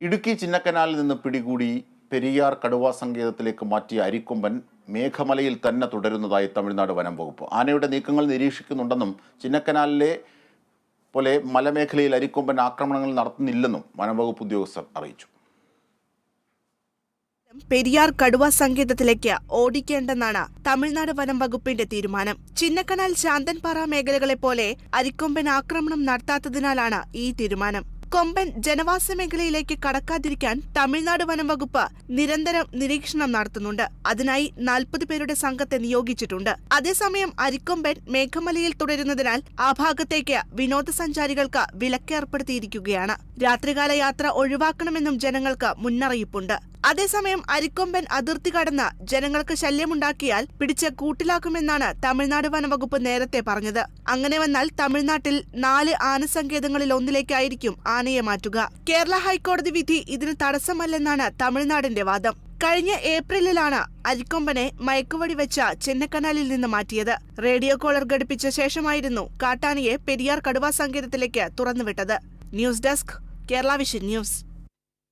ഇടുക്കി ചിന്നക്കനാലിൽ നിന്ന് പിടികൂടി പെരിയാർ കടുവാ സങ്കേതത്തിലേക്ക് മാറ്റിയ അരിക്കൊമ്പൻ മേഘമലയിൽ തന്നെ തുടരുന്നതായി തമിഴ്നാട് വനം വകുപ്പ്. ആനയുടെ നീക്കങ്ങൾ നിരീക്ഷിക്കുന്നുണ്ടെന്നും ചിന്നക്കനാലിലെ പോലെ മലമേഖലയിൽ അരിക്കൊമ്പൻ ആക്രമണങ്ങൾ നടത്തുന്നില്ലെന്നും വനംവകുപ്പ് ഉദ്യോഗസ്ഥർ അറിയിച്ചു. പെരിയാർ കടുവാ സങ്കേതത്തിലേക്ക് ഓടിക്കേണ്ടെന്നാണ് തമിഴ്നാട് വനം വകുപ്പിന്റെ തീരുമാനം. ചിന്നക്കനാൽ ശാന്തൻപാറ മേഖലകളെ പോലെ അരിക്കൊമ്പൻ ആക്രമണം നടത്താത്തതിനാലാണ് ഈ തീരുമാനം. കൊമ്പൻ ജനവാസ മേഖലയിലേക്ക് കടക്കാതിരിക്കാൻ തമിഴ്നാട് വനം വകുപ്പ് നിരന്തരം നിരീക്ഷണം നടത്തുന്നുണ്ട്. അതിനായി 40 പേരുടെ സംഘത്തെ നിയോഗിച്ചിട്ടുണ്ട്. അതേസമയം അരിക്കൊമ്പൻ മേഘമലയിൽ തുടരുന്നതിനാൽ ആ ഭാഗത്തേക്ക് വിനോദസഞ്ചാരികൾക്ക് വിലക്കേർപ്പെടുത്തിയിരിക്കുകയാണ്. രാത്രികാല യാത്ര ഒഴിവാക്കണമെന്നും ജനങ്ങൾക്ക് മുന്നറിയിപ്പുണ്ട്. അതേസമയം അരിക്കൊമ്പൻ അതിർത്തി കടന്ന് ജനങ്ങൾക്ക് ശല്യമുണ്ടാക്കിയാൽ പിടിച്ച് കൂട്ടിലാക്കുമെന്നാണ് തമിഴ്നാട് വനംവകുപ്പ് നേരത്തെ പറഞ്ഞത്. അങ്ങനെ വന്നാൽ തമിഴ്നാട്ടിൽ 4 ആനസങ്കേതങ്ങളിൽ ഒന്നിലേക്കായിരിക്കും ആനയെ മാറ്റുക. കേരള ഹൈക്കോടതി വിധി ഇതിന് തടസ്സമല്ലെന്നാണ് തമിഴ്നാടിന്റെ വാദം. കഴിഞ്ഞ ഏപ്രിലിലാണ് അരിക്കൊമ്പനെ മയക്കുവടി വെച്ച ചിന്നക്കനാലിൽ നിന്ന് മാറ്റിയത്. റേഡിയോ കോളർ ഘടിപ്പിച്ച ശേഷമായിരുന്നു കാട്ടാനയെ പെരിയാർ കടുവാ സങ്കേതത്തിലേക്ക് തുറന്നുവിട്ടത്. News desk, Kerala vision news.